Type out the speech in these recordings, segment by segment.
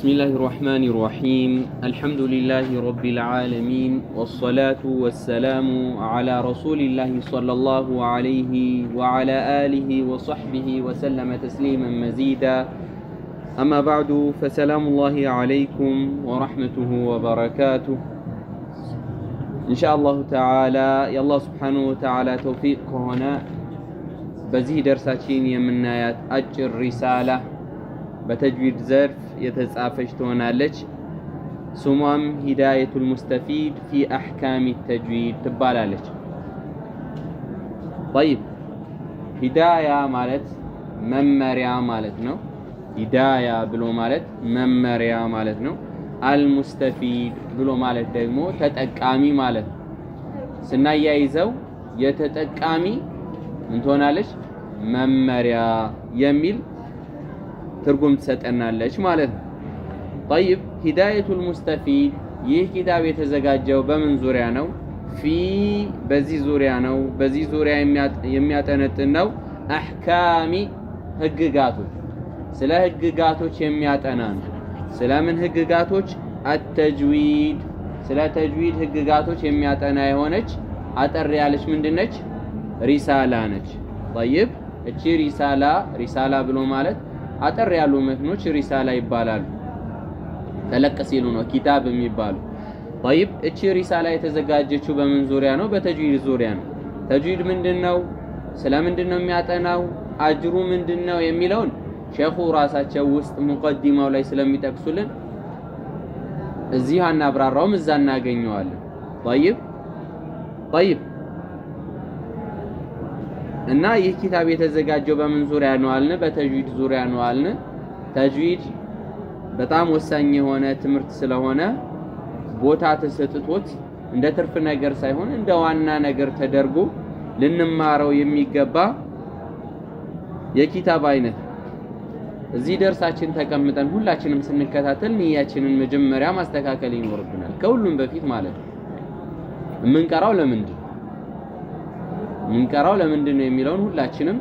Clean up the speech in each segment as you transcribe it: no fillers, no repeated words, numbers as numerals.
بسم الله الرحمن الرحيم الحمد لله رب العالمين والصلاة والسلام على رسول الله صلى الله عليه وعلى آله وصحبه وسلم تسليما مزيدا أما بعد فسلام الله عليكم ورحمته وبركاته إن شاء الله تعالى يا الله سبحانه وتعالى توفيق هنا بزي درساتين يمنايات أجر رسالة بتجويد زرف يتزعفش تونالج سمام هداية المستفيد في أحكام التجويد تبالالج. طيب هداية مالت ممريا مالتنا هداية بلو مالت ممريا مالتنا المستفيد بلو مالت دغمو تتقامي مالت سنايا يزو يتتقامي من تونالج ممريا يميل ترجم تسطنالش ማለት ነው። طيب هداية المستفيد ይህ ኪታብ የተዘጋጀው በምን ዙሪያ ነው? በዚህ ዙሪያ ነው። በዚህ ዙሪያ የሚያጠነጥን ነው። አህካሚ ህግጋቶች፣ ስለ ህግጋቶች የሚያጠና ነው። ስለምን ህግጋቶች? አተጅዊድ፣ ስለ ተጅዊድ ህግጋቶች የሚያጠና የሆነች አጠር ያለች ምንድነች? ሪሳላ ነች። طيب እቺ ሪሳላ ብሎ ማለት አጠር ያሉ መትኖች ሪሳላ ይባላሉ። ተለቅ ሲሉ ነው ኪታብ የሚባሉ። طيب እቺ ሪሳላ የተዘጋጀችው በምን ዙሪያ ነው? በተጅዊድ ዙሪያ ነው። ተጅዊድ ምንድነው? ስለምንድነው የሚያጠናው? አጅሩ ምንድነው የሚለውን ሼኹ ራሳቸው ውስጥ ሙቀዲማው ላይ ስለሚጠቅሱልን እዚህ አናብራራውም፣ እዛ እናገኘዋለን። طيب እና ይህ ኪታብ የተዘጋጀው በምን ዙሪያ ነው አልን? በተጅዊድ ዙሪያ ነው አልን። ተጅዊድ በጣም ወሳኝ የሆነ ትምህርት ስለሆነ ቦታ ተሰጥቶት እንደ ትርፍ ነገር ሳይሆን እንደ ዋና ነገር ተደርጎ ልንማረው የሚገባ የኪታብ አይነት። እዚህ ደርሳችን ተቀምጠን ሁላችንም ስንከታተል ንያችንን መጀመሪያ ማስተካከል ይኖርብናል። ከሁሉም በፊት ማለት ነው ምንቀራው ለምንድን ነው የሚለውን ሁላችንም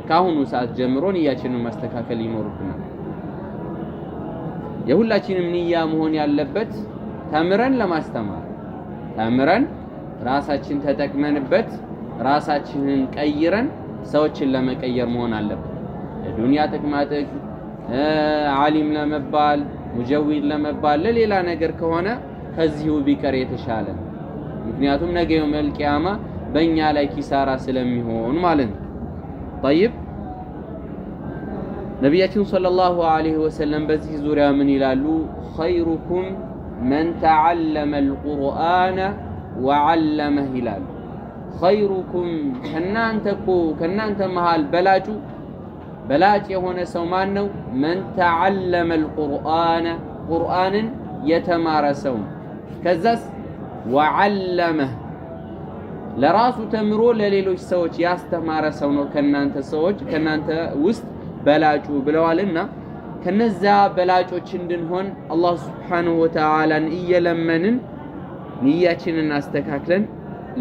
ካሁኑ ሰዓት ጀምሮ ንያችንን ማስተካከል ይኖርብናል። የሁላችንም ንያ መሆን ያለበት ተምረን ለማስተማር፣ ተምረን ራሳችን ተጠቅመንበት ራሳችንን ቀይረን ሰዎችን ለመቀየር መሆን አለበት። ለዱንያ ጥቅማጥቅ ዓሊም ለመባል ሙጀዊድ ለመባል ለሌላ ነገር ከሆነ ከዚሁ ቢቀር የተሻለ። ምክንያቱም ነገ የውመል ቂያማ በእኛ ላይ ኪሳራ ስለሚሆን ማለት ነው። طيب ነብያችን ሰለላሁ ዐለይሂ ወሰለም በዚህ ዙሪያ ምን ይላሉ? خيركم من تعلم القرآن وعلمه ይላሉ። خيركم ከናንተ መሃል በላጭ የሆነ ሰው ማን ነው? من تعلم القرآن ቁርአንን የተማረ ሰው። ከዛስ وعلمه ለራሱ ተምሮ ለሌሎች ሰዎች ያስተማረ ሰው ነው ከናንተ ውስጥ በላጩ ብለዋልና ከነዛ በላጮች እንድንሆን አላህ Subhanahu Wa Ta'ala እየለመንን ንያችንን አስተካክለን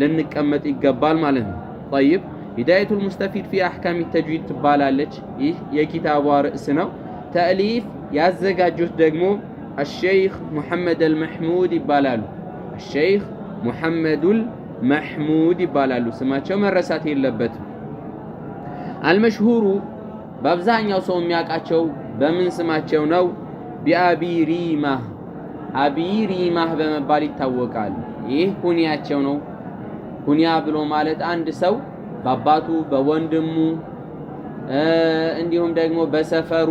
ልንቀመጥ ይገባል ማለት ነው። طيب هداية المستفيد في أحكام التجويد ትባላለች። ይህ የኪታቡ ርዕስ ነው። ተአሊፍ ያዘጋጁት ደግሞ الشيخ محمد المحمود ይባላሉ። الشيخ محمد محمود ይባላሉ። ስማቸው መረሳት የለበትም። አልመሽሁሩ በአብዛኛው ሰው የሚያውቃቸው በምን ስማቸው ነው? ቢአቢ ሪማህ በመባል ይታወቃሉ። ይህ ኩንያቸው ነው። ኩንያ ብሎ ማለት አንድ ሰው በአባቱ በወንድሙ እንዲሁም ደግሞ በሰፈሩ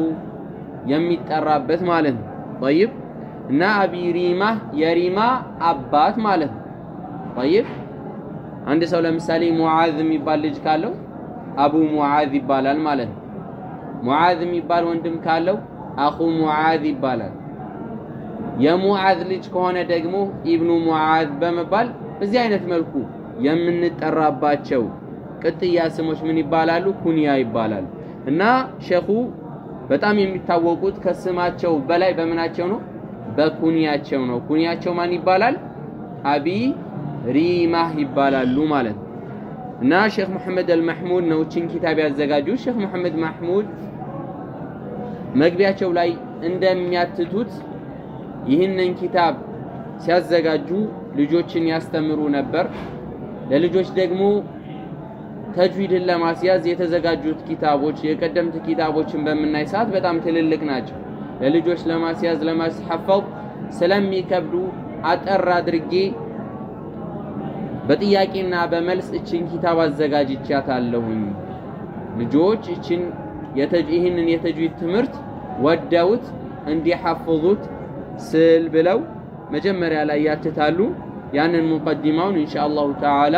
የሚጠራበት ማለት ነው። طيب እና አቢ ሪማህ የሪማ አባት ማለት ነው። طيب አንድ ሰው ለምሳሌ ሙዓዝ የሚባል ልጅ ካለው አቡ ሙዓዝ ይባላል ማለት ነው። ሙዓዝ የሚባል ወንድም ካለው አኹ ሙዓዝ ይባላል። የሙዓዝ ልጅ ከሆነ ደግሞ ኢብኑ ሙዓዝ በመባል በዚህ አይነት መልኩ የምንጠራባቸው ቅጥያ ስሞች ምን ይባላሉ? ኩንያ ይባላሉ። እና ሼኹ በጣም የሚታወቁት ከስማቸው በላይ በምናቸው ነው? በኩንያቸው ነው። ኩንያቸው ማን ይባላል? አቢ ሪማህ ይባላሉ ማለት ነው። እና ሼክ መሐመድ አልመህሙድ ነው እቺን ኪታብ ያዘጋጁ። ሼክ መሐመድ መህሙድ መግቢያቸው ላይ እንደሚያትቱት ይህንን ኪታብ ሲያዘጋጁ ልጆችን ያስተምሩ ነበር። ለልጆች ደግሞ ተጅዊድን ለማስያዝ የተዘጋጁት ኪታቦች የቀደምት ኪታቦችን በመናይ ሰዓት በጣም ትልልቅ ናቸው። ለልጆች ለማስያዝ ለማስሐፈዝ ስለሚከብዱ አጠር አድርጌ በጥያቄና በመልስ እችን ኪታብ አዘጋጅቻታለሁኝ። ልጆች ይህንን የተጅዊድ ትምህርት ወደውት እንዲሐፍዙት ስል ብለው መጀመሪያ ላይ ያትታሉ። ያንን ሙቀዲማውን ኢንሻአላሁ ተዓላ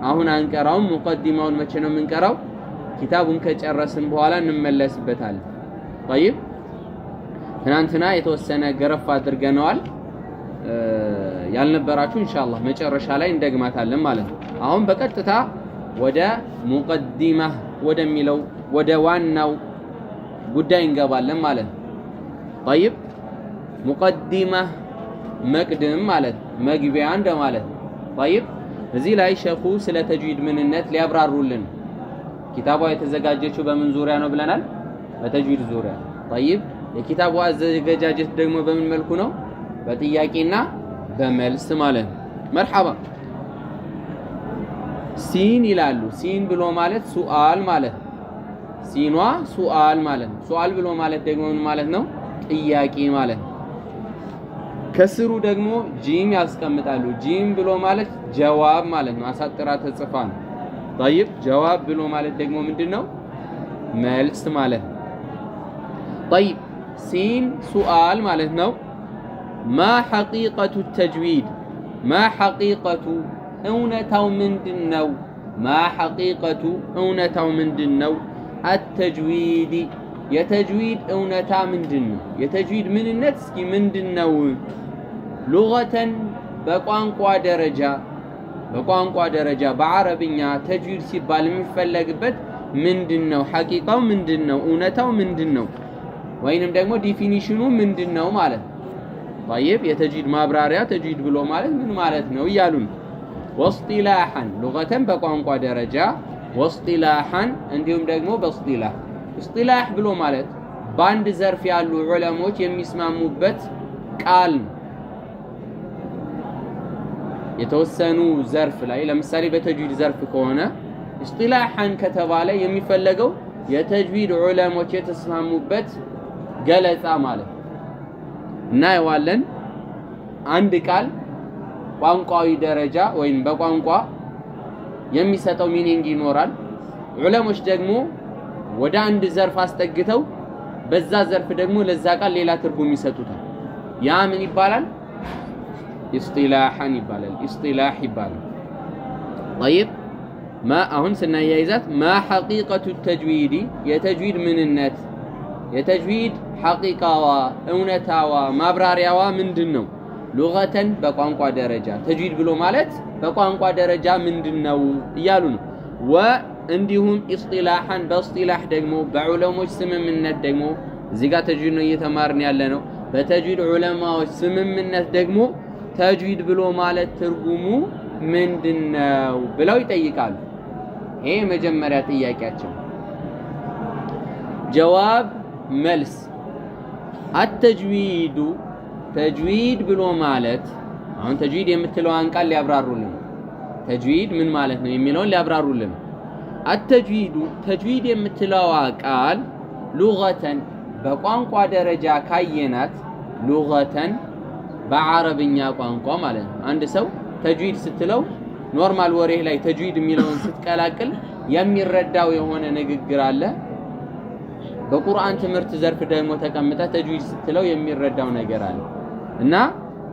አሁን አንቀራውም። ሙቀዲማውን መቼ ነው የምንቀራው? ኪታቡን ከጨረስን በኋላ እንመለስበታለን። طيب ትናንትና የተወሰነ ገረፍ አድርገነዋል። ያልነበራችሁ ኢንሻአላህ መጨረሻ ላይ እንደግማታለን ማለት ነው። አሁን በቀጥታ ወደ ሙቀዲማ ወደሚለው ወደ ዋናው ጉዳይ እንገባለን ማለት ነው። طيب ሙቀዲማ መቅድም ማለት መግቢያ እንደማለት ነው። طيب እዚህ ላይ ሸኹ ስለ ተጅዊድ ምንነት ሊያብራሩልን። ኪታቧ የተዘጋጀችው በምን ዙሪያ ነው ብለናል? በተጅዊድ ዙሪያ። طيب የኪታቧ አዘገጃጀት ደግሞ በምን መልኩ ነው? በጥያቄና በመልስ ማለት ነው። መርሐባ ሲን ይላሉ። ሲን ብሎ ማለት ሱአል ማለት ነው። ሲኗ ሱአል ማለት ነው። ሱአል ብሎ ማለት ደግሞ ምን ማለት ነው? ጥያቄ ማለት ነው። ከስሩ ደግሞ ጂም ያስቀምጣሉ። ጂም ብሎ ማለት ጀዋብ ማለት ነው። አሳጥራ ተጽፋ ነው። طيب ጀዋብ ብሎ ማለት ደግሞ ምንድነው? መልስ ማለት ነው። طيب ሲን ሱአል ማለት ነው። ማ ሐቂቀቱ ተጅዊድ ማ ሐቂቀቱ እውነታው ምንድነው? ማ ሐቂቀቱ እውነታው ምንድነው? አተጅዊድ የተጅዊድ እውነታ ምንድነው? የተጅዊድ ምንነት እስኪ ምንድነው? ሉገተን በቋንቋ ደረጃ በአረብኛ ተጅዊድ ሲባል የሚፈለግበት ምንድነው? ሐቂቃው ምንድነው? እውነታው ምንድነው? ወይንም ደግሞ ዲፊኒሽኑ ምንድነው ማለት ነው። طيب የተጅዊድ ማብራሪያ ተጅዊድ ብሎ ማለት ምን ማለት ነው እያሉ ነው። ወስጢላሐን ሉገተን በቋንቋ ደረጃ ወስጢላሐን እንዲሁም ደግሞ በስጢላህ እስጢላህ ብሎ ማለት በአንድ ዘርፍ ያሉ ዑለሞች የሚስማሙበት ቃል ነው። የተወሰኑ ዘርፍ ላይ ለምሳሌ በተጅዊድ ዘርፍ ከሆነ እስጢላሐን ከተባለ የሚፈለገው የተጅዊድ ዑለሞች የተስማሙበት ገለጻ ማለት እናየዋለን። አንድ ቃል ቋንቋዊ ደረጃ ወይም በቋንቋ የሚሰጠው ሚኒንግ ይኖራል። ዑለሞች ደግሞ ወደ አንድ ዘርፍ አስጠግተው በዛ ዘርፍ ደግሞ ለዛ ቃል ሌላ ትርጉም ይሰጡታል። ያ ምን ይባላል? እስጢላሐን ይባላል። እስጢላህ ይባላል። طيب ማ አሁን ስናያይዛት ማ ሐቂቀቱ ተጅዊድ የተጅዊድ ምንነት የተጅዊድ ሐቂቃዋ እውነታዋ ማብራሪያዋ ምንድነው? ሉገተን በቋንቋ ደረጃ ተጅዊድ ብሎ ማለት በቋንቋ ደረጃ ምንድነው እያሉ ነው። እንዲሁም እስጢላሐን በእስጢላህ ደግሞ በዑለሞች ስምምነት ደግሞ እዚህ ጋር ተጅዊድ ነው እየተማርን ያለ ነው። በተጅዊድ ዑለማዎች ስምምነት ደግሞ ተጅዊድ ብሎ ማለት ትርጉሙ ምንድነው ብለው ይጠይቃሉ። ይሄ መጀመሪያ ጥያቄያቸው። ጀዋብ መልስ አተጅዊዱ ተጅዊድ ብሎ ማለት አሁን ተጅዊድ የምትለዋን ቃል ሊያብራሩልን ተጅዊድ ምን ማለት ነው የሚለውን ሊያብራሩልን። አተጅዊዱ ተጅዊድ የምትለዋ ቃል ሉገተን በቋንቋ ደረጃ ካየናት ሉገተን በአረብኛ ቋንቋ ማለት ነው። አንድ ሰው ተጅዊድ ስትለው ኖርማል ወሬ ላይ ተጅዊድ የሚለውን ስትቀላቅል የሚረዳው የሆነ ንግግር አለ። በቁርአን ትምህርት ዘርፍ ደግሞ ተቀምጠ ተጅዊድ ስትለው የሚረዳው ነገር አለ እና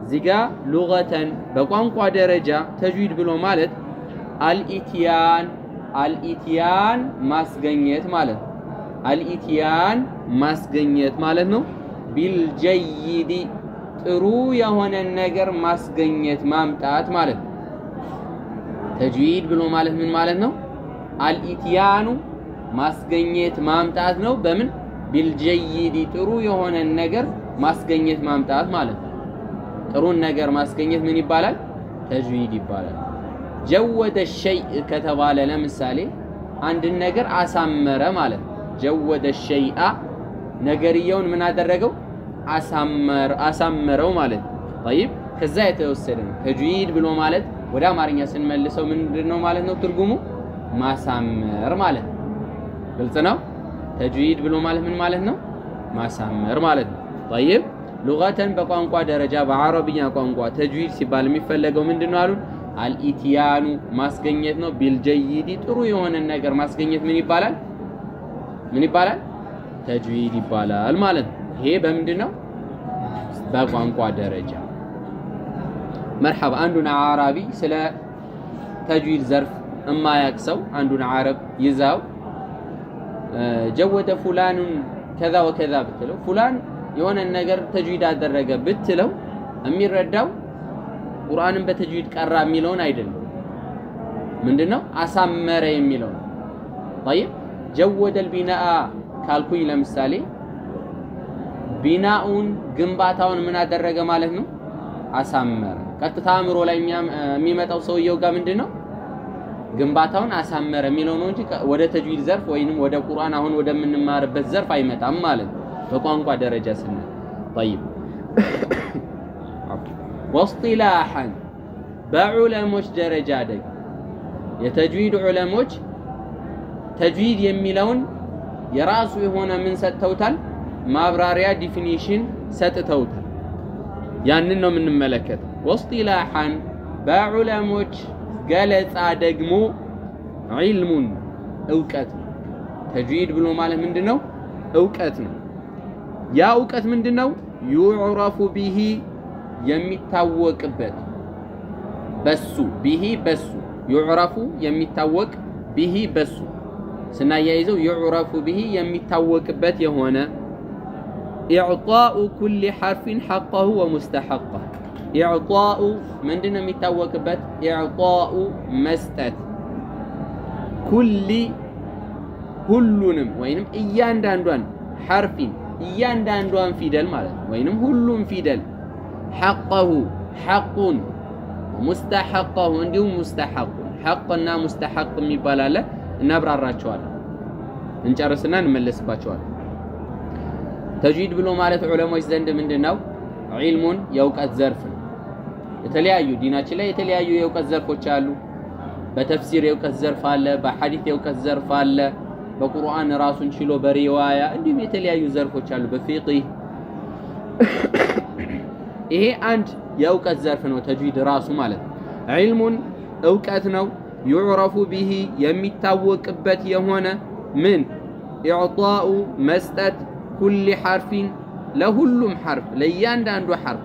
እዚህ ጋር ሉገተን በቋንቋ ደረጃ ተጅዊድ ብሎ ማለት አልኢትያን ማስገኘት ማለት ነው። አልኢትያን ማስገኘት ማለት ነው። ቢልጀይዲ ጥሩ የሆነ ነገር ማስገኘት ማምጣት ማለት ነው። ተጅዊድ ብሎ ማለት ምን ማለት ነው? አልኢትያኑ ማስገኘት ማምጣት ነው። በምን ቢልጀይዲ ጥሩ የሆነ ነገር ማስገኘት ማምጣት ማለት ነው። ጥሩን ነገር ማስገኘት ምን ይባላል? ተጅዊድ ይባላል። ጀወደ ሸይእ ከተባለ ለምሳሌ አንድን ነገር አሳመረ ማለት ነው። ጀወደ ሸይአ ነገርየውን ምን አደረገው አሳመረው ማለት ነው طيب ከዛ የተወሰደ ነው ተጅዊድ ብሎ ማለት ወደ አማርኛ ስንመልሰው ምንድነው ማለት ነው ትርጉሙ ማሳመር ማለት ነው ግልጽ ነው ተጅዊድ ብሎ ማለት ምን ማለት ነው ማሳመር ማለት ነው طيب لغةን በቋንቋ ደረጃ በአረብኛ ቋንቋ ተጅዊድ ሲባል የሚፈለገው ምንድነው አሉን አልኢቲያኑ ማስገኘት ነው ቢልጀይዲ ጥሩ የሆነ ነገር ማስገኘት ምን ይባላል ተጅዊድ ይባላል ማለት ነው ይሄ በምንድነው በቋንቋ ደረጃ مرحبا አንዱን አራቢ ስለ ተጅዊድ ዘርፍ እማያክሰው አንዱን አረብ ይዛው ጀወደ ፉላኑን كذا وكذا ብትለው ፉላን የሆነ ነገር ተጅዊድ አደረገ ብትለው የሚረዳው ቁርአንን በተጅዊድ ቀራ የሚለውን አይደለም ምንድነው አሳመረ የሚለው طيب جود البناء ካልኩኝ ለምሳሌ ቢናኡን ግንባታውን ምን አደረገ ማለት ነው አሳመረ ቀጥታ አምሮ ላይ የሚመጣው ሰውየው ጋር ምንድነው ግንባታውን አሳመረ የሚለው ነው እንጂ ወደ ተጅዊድ ዘርፍ ወይንም ወደ ቁርአን አሁን ወደ ምንማርበት ዘርፍ አይመጣም ማለት በቋንቋ ደረጃ ስንል طيب واصطلاحا በዑለሞች ደረጃ ደግ የተጅዊድ ዑለሞች ተጅዊድ የሚለውን የራሱ የሆነ ምን ሰጥተውታል ማብራሪያ ዲፊኒሽን ሰጥተውታል ያንን ነው የምንመለከተው واصطلاحا በዑለሞች ገለጻ ደግሞ ዒልሙን ዕውቀት ተጅዊድ ብሎ ማለት ምንድነው ዕውቀት ነው ያ ዕውቀት ምንድነው يعرف به የሚታወቅበት በሱ به በሱ يعرف የሚታወቅ به በሱ ስናያይዘው يعرف به የሚታወቅበት የሆነ إعطاء كل حرف حقه ومستحقه إعطاء ምንድነው የሚታወቅበት إعطاء መስጠት كل ሁሉንም ወይንም እያንዳንዷን حرفን እያንዳንዷን ፊደል ማለት ነው ወይንም ሁሉም ፊደል حقه حقን مستحقه እንዲሁም مستحق حقና مستحق የሚባል አለ እናብራራቸዋለን እንጨርስና እንመለስባቸዋለን ተጅዊድ ብሎ ማለት ዑለሞች ዘንድ ምንድነው ዒልሙን የእውቀት ዘርፍ ነው የተለያዩ ዲናችን ላይ የተለያዩ የእውቀት ዘርፎች አሉ በተፍሲር የእውቀት ዘርፍ አለ በሐዲስ የእውቀት ዘርፍ አለ በቁርአን ራሱን ችሎ በሪዋያ እንዲሁም የተለያዩ ዘርፎች አሉ በፊቅህ ይሄ አንድ የእውቀት ዘርፍ ነው ተጅዊድ ራሱ ማለት ዒልሙን ዕውቀት ነው يعرف به የሚታወቅበት የሆነ ምን إعطاء መስጠት كل حرف ለሁሉም حرف ለእያንዳንዱ حرف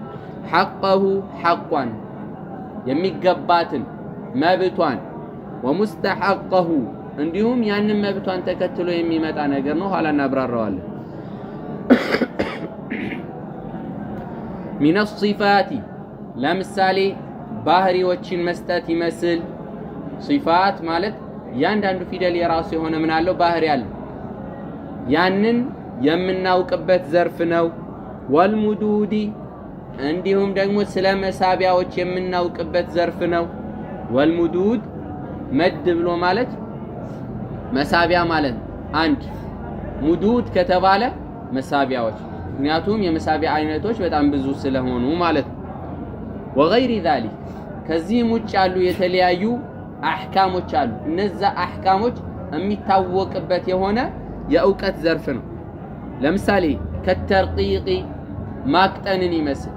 حقه حقا የሚገባትን መብቷን ومستحقه እንዲሁም ያንን መብቷን ተከትሎ የሚመጣ ነገር ነው ኋላ እናብራራዋለን من الصفات ለምሳሌ ባህሪዎችን መስጠት ይመስል صفات ማለት ያንዳንዱ ፊደል የራሱ የሆነ ምን አለው ባህሪ አለ ያንን የምናውቅበት ዘርፍ ነው والمدود እንዲሁም ደግሞ ስለ መሳቢያዎች የምናውቅበት ዘርፍ ነው والمدود መድ ብሎ ማለት መሳቢያ ማለት አንድ ሙዱድ ከተባለ መሳቢያዎች ምክንያቱም የመሳቢያ አይነቶች በጣም ብዙ ስለሆኑ ማለት وغير ذلك ከዚህም ውጭ ያሉ የተለያዩ አህካሞች አሉ እነዛ አህካሞች የሚታወቅበት የሆነ የእውቀት ዘርፍ ነው ለምሳሌ ከተርቂቂ ማቅጠንን ይመስል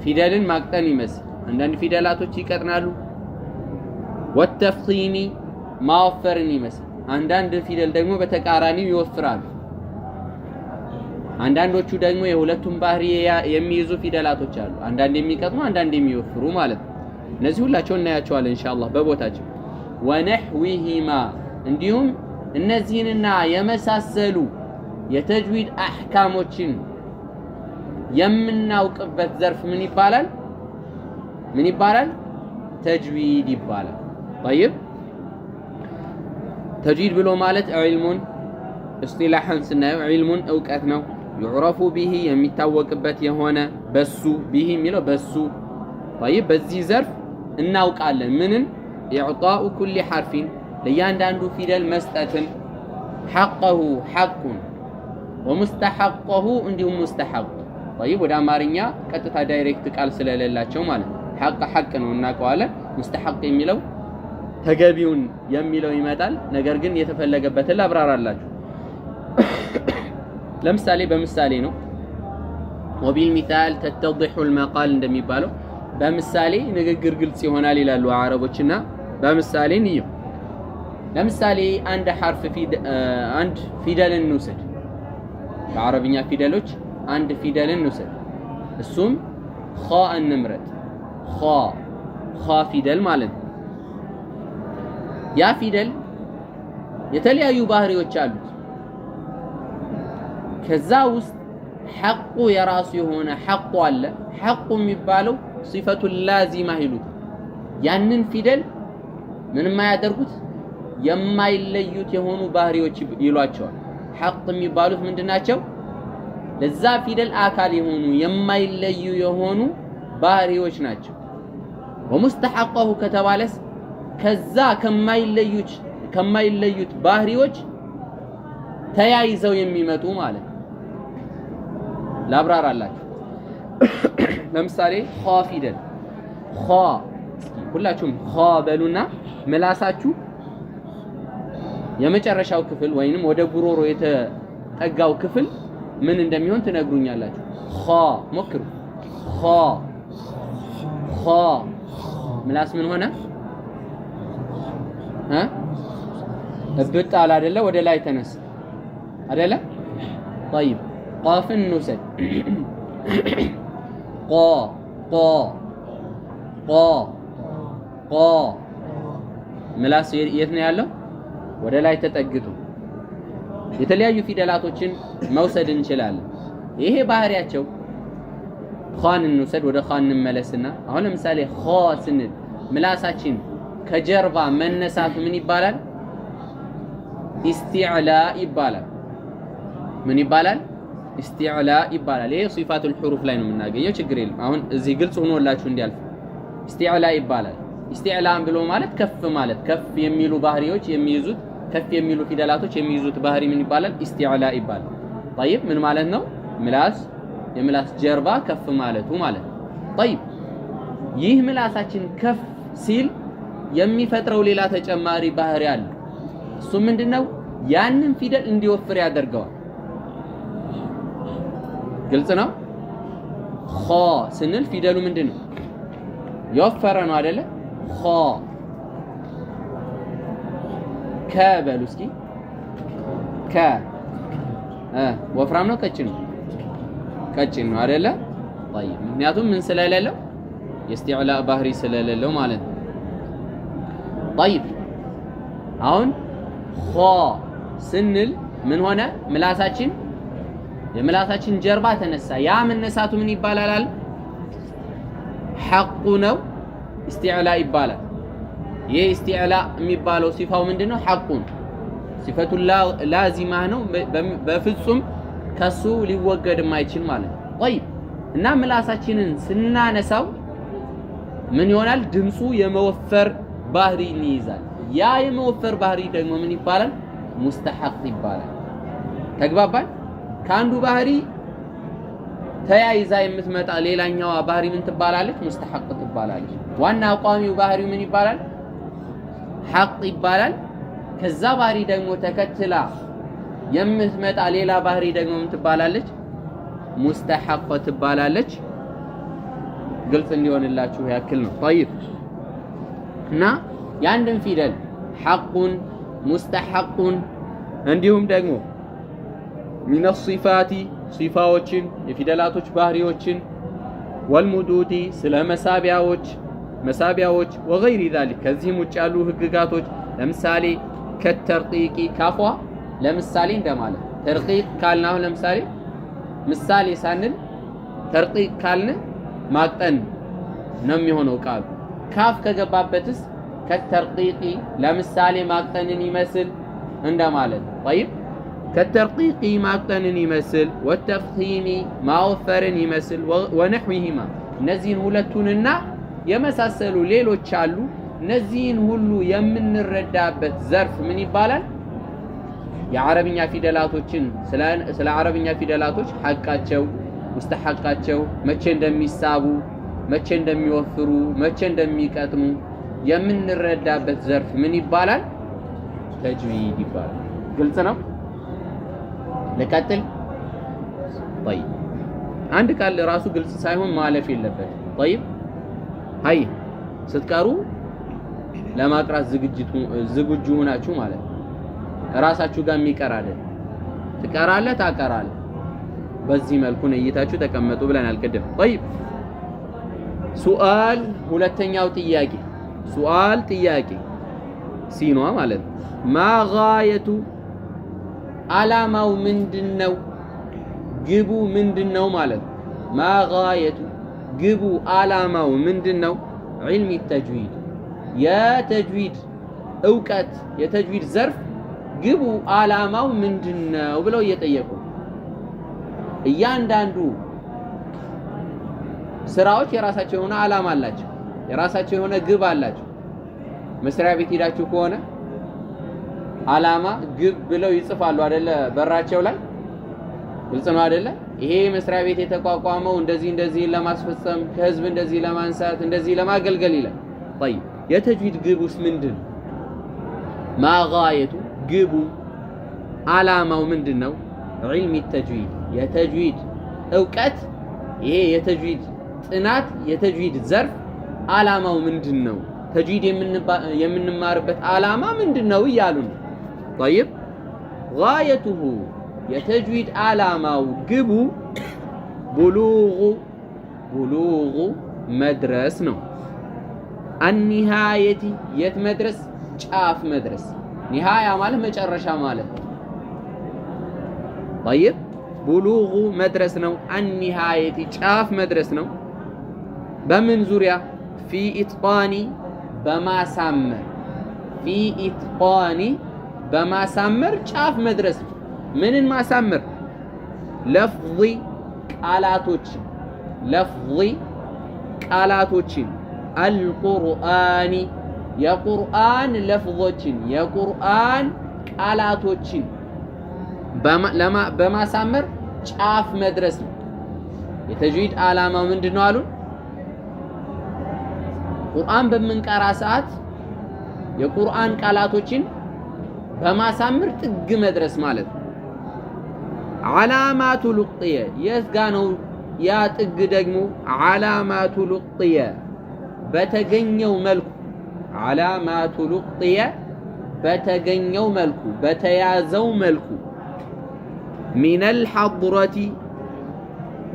ፊደልን ማቅጠን ይመስል አንዳንድ ፊደላቶች ይቀጥናሉ ወተፍኺሚ ማወፈርን ይመስል አንዳንድ ፊደል ደግሞ በተቃራኒው ይወፍራሉ አንዳንዶቹ ደግሞ የሁለቱም ባህሪ የሚይዙ ፊደላቶች አሉ አንዳንድ የሚቀጥኑ አንዳንድ የሚወፍሩ ማለት ነው እነዚህ ሁላቸው እናያቸዋለን ኢንሻአላህ በቦታቸው ወነህዊሂማ እንዲሁም እነዚህንና የመሳሰሉ የተጅዊድ አህካሞችን የምናውቅበት ዘርፍ ምን ይባላል ተጅዊድ ይባላል طيب ተጅዊድ ብሎ ማለት ዒልሙን እስጢላሐን ስናየው ዒልሙን ዕውቀት ነው يعرف به የሚታወቅበት የሆነ በሱ به የሚለው በሱ طيب በዚህ ዘርፍ እናውቃለን ምንን إعطاء كل حرف ለእያንዳንዱ ፊደል መስጠትን حقه حق ومستحقه እንዲሁም مستحق طيب ወደ አማርኛ ቀጥታ ዳይሬክት ቃል ስለሌላቸው ማለት ሐቅ ነው እናቀዋለን مستحق የሚለው ተገቢውን የሚለው ይመጣል ነገር ግን የተፈለገበትን ላብራራላችሁ ለምሳሌ በምሳሌ ነው وبالمثال تتضح المقال እንደሚባለው በምሳሌ ንግግር ግልጽ ይሆናል ይላሉ አረቦችና በምሳሌ ነው ለምሳሌ አንድ ሐርፍ አንድ ፊደልን እንውሰድ በአረብኛ ፊደሎች አንድ ፊደልን እንውሰድ እሱም ኻ እንምረጥ ኻ ፊደል ማለት ያ ፊደል የተለያዩ ባህሪዎች አሉት ከዛ ውስጥ ሐቁ የራሱ የሆነ ሐቁ አለ ሐቁ የሚባለው ሲፈቱ ላዚማ ይሉት ያንን ፊደል ምንም ማያደርጉት የማይለዩት የሆኑ ባህሪዎች ይሏቸዋል ሐቅ የሚባሉት ምንድናቸው ለዛ ፊደል አካል የሆኑ የማይለዩ የሆኑ ባህሪዎች ናቸው ወሙስተሐቀሁ ከተባለስ ከዛ ከማይለዩት ባህሪዎች ተያይዘው የሚመጡ ማለት ላብራራላችሁ ለምሳሌ ኻ ፊደል ኻ ሁላችሁም ኻ በሉና ምላሳችሁ የመጨረሻው ክፍል ወይንም ወደ ጉሮሮ የተጠጋው ክፍል ምን እንደሚሆን ትነግሩኛላችሁ ኻ ሞክሩ ኻ ምላስ ምን ሆነ እብጣል አይደለ ወደ ላይ ተነስ አይደለ طيب ቃፍን ንውሰድ ቃ ምላስ የት ነው ያለው ወደ ላይ ተጠግቶ የተለያዩ ፊደላቶችን መውሰድ እንችላለን ይሄ ባህሪያቸው ኻን እንውሰድ ወደ ኻን እንመለስና አሁን ለምሳሌ ኻ ስንል ምላሳችን ከጀርባ መነሳቱ ምን ይባላል ኢስቲዕላ ይባላል ምን ይባላል ኢስቲዕላ ይባላል ይሄ ሲፋቱል ሁሩፍ ላይ ነው የምናገኘው ችግር የለም አሁን እዚህ ግልጽ ሆኖላችሁ እንዲያልፍ ኢስቲዕላ ይባላል ኢስቲዕላን ብሎ ማለት ከፍ የሚሉ ባህሪዎች የሚይዙት ከፍ የሚሉ ፊደላቶች የሚይዙት ባህሪ ምን ይባላል ኢስቲዕላ ይባላል طيب ምን ማለት ነው ምላስ የምላስ ጀርባ ከፍ ማለቱ ማለት ነው طيب ይህ ምላሳችን ከፍ ሲል የሚፈጥረው ሌላ ተጨማሪ ባህሪ አለ እሱ ምንድነው ያንን ፊደል እንዲወፍር ያደርገዋል ግልጽ ነው ኻ ስንል ፊደሉ ምንድነው የወፈረ ነው አይደለ ኻ ከበሉ እስኪ ወፍራም ነው ቀጭን ነው አይደለ طيب ምክንያቱም ምን ስለሌለው የእስቲዕላ ባህሪ ስለሌለው ማለት ነው طيب አሁን ኻ ስንል ምን ሆነ ምላሳችን የምላሳችን ጀርባ ተነሳ ያ መነሳቱ ምን ይባላል ሐቁ ነው ኢስቲዕላ ይባላል ይሄ ኢስቲዕላ የሚባለው ሲፋው ምንድነው ሐቁን ሲፈቱ ላዚማ ነው በፍጹም ከሱ ሊወገድ የማይችል ማለት ነው طيب እና ምላሳችንን ስናነሳው ምን ይሆናል ድምጹ የመወፈር ባህሪ ይይዛል ያ የመወፈር ባህሪ ደግሞ ምን ይባላል ሙስተሐቅ ይባላል ተግባባን ካንዱ ባህሪ ተያይዛ የምትመጣ ሌላኛዋ ባህሪ ምን ትባላለች ሙስተሐቅ ትባላለች ዋና አቋሚው ባህሪው ምን ይባላል ሐቅ ይባላል ከዛ ባህሪ ደግሞ ተከትላ የምትመጣ ሌላ ባህሪ ደግሞ ምን ትባላለች ሙስተሐቅ ትባላለች ግልጽ እንዲሆንላችሁ ያክል ነው طيب እና ያንድን ፊደል ሐቁን ሙስተሐቁን እንዲሁም ደግሞ من الصفات صفاዎችን የፊደላቶች ባህሪዎችን والمدود ስለ መሳቢያዎች وغير ذلك ከዚህም ውጭ ያሉ ህግጋቶች ለምሳሌ ከተርቂቂ ካፏ ለምሳሌ እንደማለት ተርቂቅ ካልናው ለምሳሌ ምሳሌ ሳንል ተርቂቅ ካልን ማቅጠን ነው የሚሆነው ቃል ካፍ ከገባበትስ ከተርቂቂ ለምሳሌ ማቅጠንን ይመስል እንደማለት طيب ከተርቂቂ ማቅጠንን ይመስል ወተፍኺሚ ማወፈርን ይመስል ወነህዊሂማ እነዚህን ሁለቱንና የመሳሰሉ ሌሎች አሉ እነዚህን ሁሉ የምንረዳበት ዘርፍ ምን ይባላል የአረብኛ ፊደላቶችን ስለ አረብኛ ፊደላቶች ሐቃቸው ሙስተሐቃቸው መቼ እንደሚሳቡ መቼ እንደሚወፍሩ መቼ እንደሚቀጥኑ የምንረዳበት ዘርፍ ምን ይባላል? ተጅዊድ ይባላል። ግልጽ ነው? ልቀጥል። طيب አንድ ቃል ራሱ ግልጽ ሳይሆን ማለፍ የለበት። طيب ሃይ ስትቀሩ ለማቅራት ዝግጁ ሆናችሁ ማለት ራሳችሁ ጋር የሚቀር አይደል። ትቀራለህ ታቀራለህ። በዚህ መልኩ ነይታችሁ ተቀመጡ ብለናል ቅድም። طيب ሱአል ሁለተኛው ጥያቄ ሱአል ጥያቄ ሲኗ ማለት ነው። ማ ጋየቱ ዓላማው ምንድነው? ግቡ ምንድነው ማለት ነው። ማ ጋየቱ ግቡ ዓላማው ምንድነው? ዒልሚ ተጅዊድ የተጅዊድ እውቀት የተጅዊድ ዘርፍ ግቡ ዓላማው ምንድነው ብለው እየጠየቁ እያንዳንዱ ስራዎች የራሳቸው የሆነ ዓላማ አላቸው። የራሳቸው የሆነ ግብ አላቸው። መስሪያ ቤት ሄዳችሁ ከሆነ ዓላማ ግብ ብለው ይጽፋሉ አይደለ? በራቸው ላይ ግልጽ ነው አይደለ? ይሄ መስሪያ ቤት የተቋቋመው እንደዚህ ለማስፈጸም ከህዝብ እንደዚህ ለማንሳት እንደዚህ ለማገልገል ይላል። طيب የተጅዊድ ግቡስ ምንድን ነው? ማጋየቱ ግቡ ዓላማው ምንድነው? ዒልሚ ተጅዊድ የተጅዊድ እውቀት ይሄ የተጅዊድ ጥናት የተጅዊድ ዘርፍ ዓላማው ምንድነው? ተጅዊድ የምንማርበት ዓላማ ምንድነው እያሉ ነው። طيب ጋየቱሁ የተጅዊድ ዓላማው ግቡ ቡሉጉ መድረስ ነው። አኒሃየቲ የት መድረስ? ጫፍ መድረስ። ኒሃያ ማለት መጨረሻ ማለት ነው። طيب ቡሉጉ መድረስ ነው። አኒሃየቲ ጫፍ መድረስ ነው። በምን ዙሪያ? ፊ ኢትቃኒ በማሳመር ፊ ኢትቃኒ በማሳመር ጫፍ መድረስ ነው። ምንን ማሳመር? ለፍዚ ቃላቶችን አልቁርአኒ የቁርአን ለፍዞችን የቁርአን ቃላቶችን በማሳመር ጫፍ መድረስ ነው። የተጅዊድ ዓላማው ምንድነው አሉን? ቁርአን በምንቀራ ሰዓት የቁርአን ቃላቶችን በማሳመር ጥግ መድረስ ማለት ነው። ዓላማቱ ሉቅየ የት ጋ ነው ያ ጥግ ደግሞ? ዓላማቱ ሉቅየ በተገኘው መልኩ ዓላማቱ ሉቅየ በተገኘው መልኩ በተያዘው መልኩ ሚነል ሐድረቲ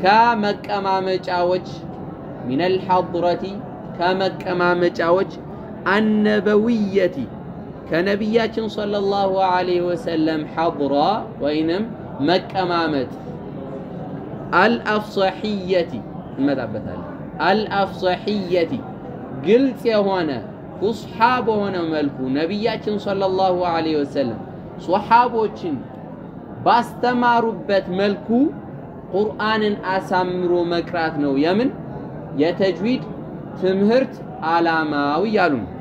ከመቀማመጫዎች ሚነል ሐድረቲ ከመቀማመጫዎች አነበዊየቲ ከነቢያችን ሰለላሁ ዐለይሂ ወሰለም ሐድራ ወይንም መቀማመጥ አልአፍሰሒየቲ እንመጣበታለን። አልአፍሰሒየቲ ግልጽ የሆነ ፉስሓ በሆነ መልኩ ነቢያችን ሰለላሁ ዐለይሂ ወሰለም ሶሓቦችን ባስተማሩበት መልኩ ቁርአንን አሳምሮ መቅራት ነው የምን የተጅዊድ ትምህርት ዓላማው እያሉ ነው።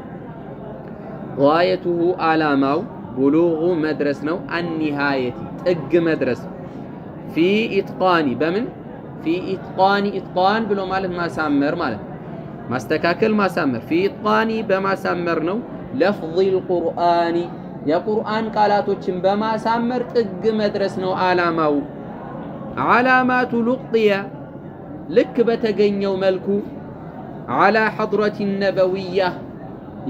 ጋየቱሁ ዓላማው ቡሉጉ መድረስ ነው። አኒሃየቲ ጥግ መድረስ ፊ ኢትቃኒ በምን ፊ ኢትቃኒ ኢትቃን ብሎ ማለት ማሳመር ማለት ማስተካከል ማሳመር ፊ ኢትቃኒ በማሳመር ነው። ለፍዚል ቁርአኒ የቁርአን ቃላቶችን በማሳመር ጥግ መድረስ ነው ዓላማው። ዓላማቱ ሉቅየ ልክ በተገኘው መልኩ ዓላ ሐድረቲ ነበዊያ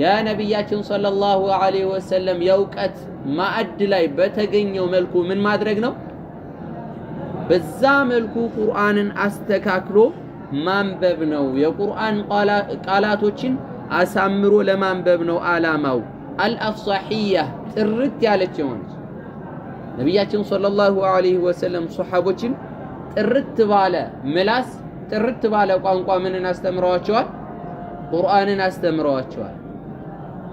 የነቢያችን ሰለላሁ ዐለይሂ ወሰለም የእውቀት ማዕድ ላይ በተገኘው መልኩ ምን ማድረግ ነው? በዛ መልኩ ቁርአንን አስተካክሎ ማንበብ ነው። የቁርአን ቃላቶችን አሳምሮ ለማንበብ ነው ዓላማው። አልአፍሳሒያ ጥርት ያለች የሆነች ነቢያችን ሰለላሁ ዐለይሂ ወሰለም ሶሐቦችን ጥርት ባለ ምላስ ጥርት ባለ ቋንቋ ምንን አስተምረዋቸዋል? ቁርአንን አስተምረዋቸዋል።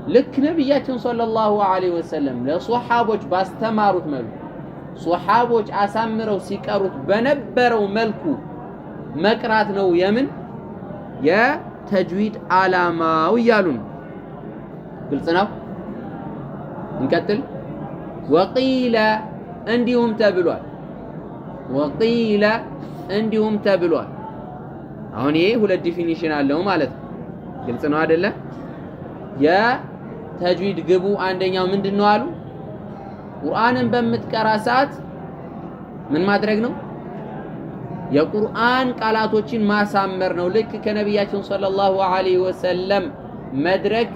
ልክ ነቢያችን ሰለላሁ ዐለይሂ ወሰለም ለሶሐቦች ባስተማሩት መልኩ ሶሐቦች አሳምረው ሲቀሩት በነበረው መልኩ መቅራት ነው የምን የተጅዊድ ዓላማው እያሉ ነው። ግልጽ ነው። እንቀጥል። ወቂለ እንዲሁም ተብሏል። ወቂለ እንዲሁም ተብሏል። አሁን ይሄ ሁለት ዲፊኒሽን አለው ማለት ነው። ግልጽ ነው አይደለ? የተጅዊድ ግቡ አንደኛው ምንድነው አሉ? ቁርአንን በምትቀራ ሰዓት ምን ማድረግ ነው? የቁርአን ቃላቶችን ማሳመር ነው። ልክ ከነቢያችን ሰለላሁ ዐለይሂ ወሰለም መድረክ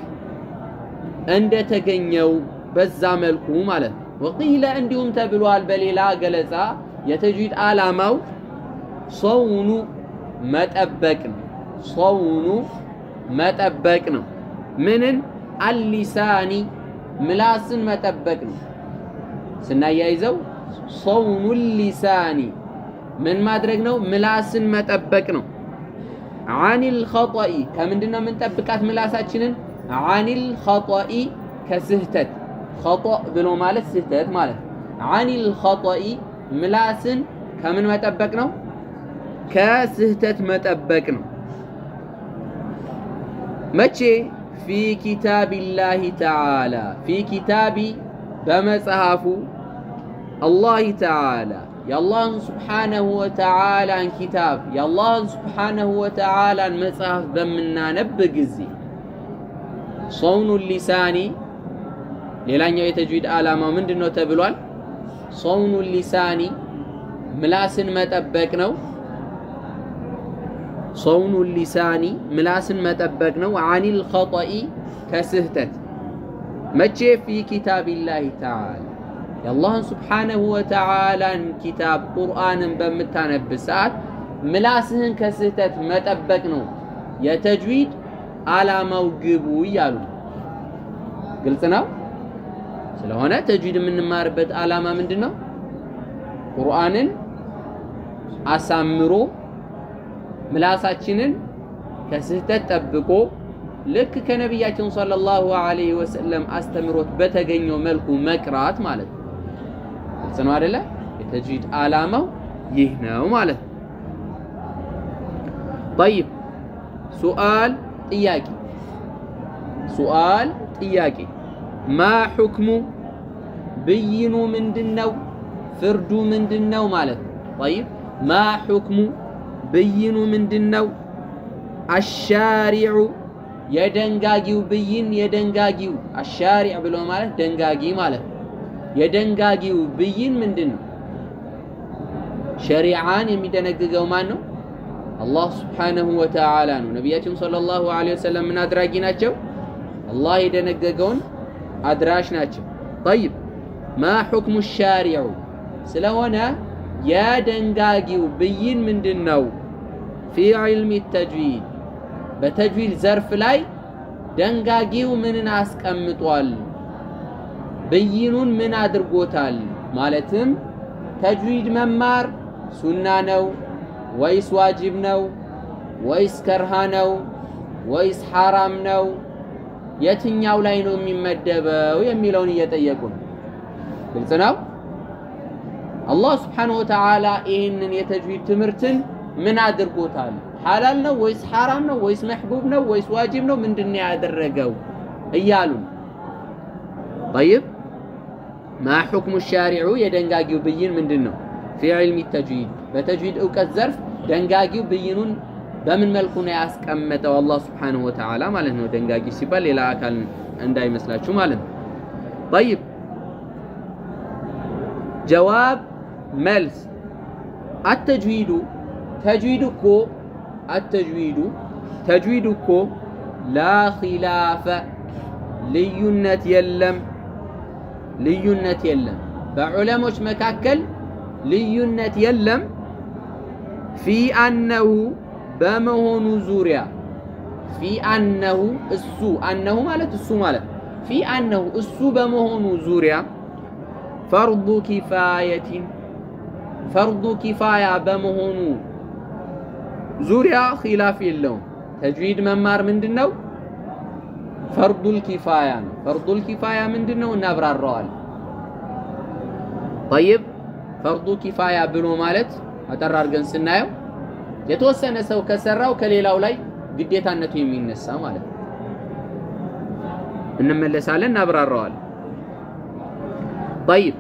እንደተገኘው በዛ መልኩ ማለት ነው። ወቂለ እንዲሁም ተብሏል በሌላ ገለጻ የተጅዊድ ዓላማው ሰውኑ መጠበቅ ነው። ሰውኑ መጠበቅ ነው። ምንን? አልሊሳኒ ምላስን መጠበቅ ነው። ስናያይዘው ሰውኑ ሊሳኒ ምን ማድረግ ነው? ምላስን መጠበቅ ነው። አኒል ኸጠኢ ከምንድነው የምንጠብቃት ምላሳችንን? አኒል ኸጠኢ ከስህተት። ኸጠእ ብሎ ማለት ስህተት ማለት ነው። አኒል ኸጠኢ ምላስን ከምን መጠበቅ ነው? ከስህተት መጠበቅ ነው። መቼ? ፊ ኪታቢላሂ ተዓላ ፊ ኪታቢ በመጽሐፉ አላህ ተዓላ የአላህን ስብሓነሁ ወተዓላን ኪታብ የአላህን ስብሓነሁ ወተዓላን መጽሐፍ በምናነብ ጊዜ ሰውኑ ሊሳኒ ሌላኛው የተጅዊድ ዓላማው ምንድነው ተብሏል? ሰውኑ ሊሳኒ ምላስን መጠበቅ ነው። ሰውኑ ሊሳኒ ምላስን መጠበቅ ነው። አኒል ኸጠኢ ከስህተት። መቼ? ፊ ኪታቢላሂ ተዓላ የአላህን ስብሓነሁ ወተዓላን ኪታብ ቁርአንን በምታነብ ሰዓት ምላስህን ከስህተት መጠበቅ ነው የተጅዊድ ዓላማው ግቡ እያሉ። ግልጽ ነው። ስለሆነ ተጅዊድ የምንማርበት ዓላማ ምንድን ነው? ቁርአንን አሳምሮ ምላሳችንን ከስህተት ጠብቆ ልክ ከነቢያችን ሰለላሁ ዐለይሂ ወሰለም አስተምሮት በተገኘው መልኩ መቅራት ማለት ነው። ግልጽ ነው አይደለ? የተጅዊድ ዓላማው ይህ ነው ማለት ነው። طيب ሱአል ጥያቄ ሱአል ጥያቄ ማ ሁክሙ ብይኑ ምንድነው? ፍርዱ ምንድነው ማለት ነው። طيب ማ ሁክሙ ብይኑ ምንድነው? አሻሪዑ የደንጋጊው ብይን የደንጋጊው አሻሪዕ ብሎ ማለት ደንጋጊ ማለት ነው። የደንጋጊው ብይን ምንድነው? ሸሪዓን የሚደነግገው ማን ነው? አላህ ስብሓነሁ ወተዓላ ነው። ነቢያችን ሰለላሁ ዐለይሂ ወሰለም ምን አድራጊ ናቸው? አላህ የደነገገውን አድራሽ ናቸው። ጠይብ ማ ሁክሙ ሻሪዑ ስለሆነ የደንጋጊው ብይን ምንድን ነው? ፊ ዒልሚ ተጅዊድ በተጅዊድ ዘርፍ ላይ ደንጋጊው ምንን አስቀምጧል? ብይኑን ምን አድርጎታል? ማለትም ተጅዊድ መማር ሱና ነው ወይስ ዋጅብ ነው ወይስ ከርሃ ነው ወይስ ሐራም ነው? የትኛው ላይ ነው የሚመደበው የሚለውን እየጠየቁ ነው። ግልጽ ነው። አላህ ስብሓነሁ ወተዓላ ይህንን የተጅዊድ ትምህርትን ምን አድርጎታል? ሐላል ነው ወይስ ሐራም ነው ወይስ መሕቡብ ነው ወይስ ዋጅብ ነው? ምንድነው ያደረገው እያሉ طيب ማ ሁክሙ ሻሪዑ የደንጋጊው ብይን ምንድን ነው? ፊ ዒልሚ ተጅዊድ በተጅዊድ እውቀት ዘርፍ ደንጋጊው ብይኑን በምን መልኩ ነው ያስቀመጠው አላህ ስብሓነሁ ወተዓላ ማለት ነው። ደንጋጊ ሲባል ሌላ አካል እንዳይመስላችሁ ማለት ነው። طيب ጀዋብ መልስ አተጅዊዱ ተጅዊድ እኮ ተጅዊድ እኮ ላ ኺላፈ ልዩነት የለም በዑለሞች መካከል ልዩነት የለም ፊ አነሁ በመሆኑ ዙሪያ ፊ አነሁ እሱ አነሁ ማለት እሱ ማለት ፊ አነሁ እሱ በመሆኑ ዙሪያ ፈርዱ ኪፋየቲን ፈርዱ ኪፋያ በመሆኑ ዙሪያ ኺላፍ የለውም። ተጅዊድ መማር ምንድነው? ፈርዱል ኪፋያ ነው። ፈርዱል ኪፋያ ምንድነው? እናብራራዋለን። طيب ፈርዱ ኪፋያ ብሎ ማለት አጠር አድርገን ስናየው የተወሰነ ሰው ከሰራው ከሌላው ላይ ግዴታነቱ የሚነሳ ማለት ነው። እንመለሳለን፣ እናብራራዋለን። طيب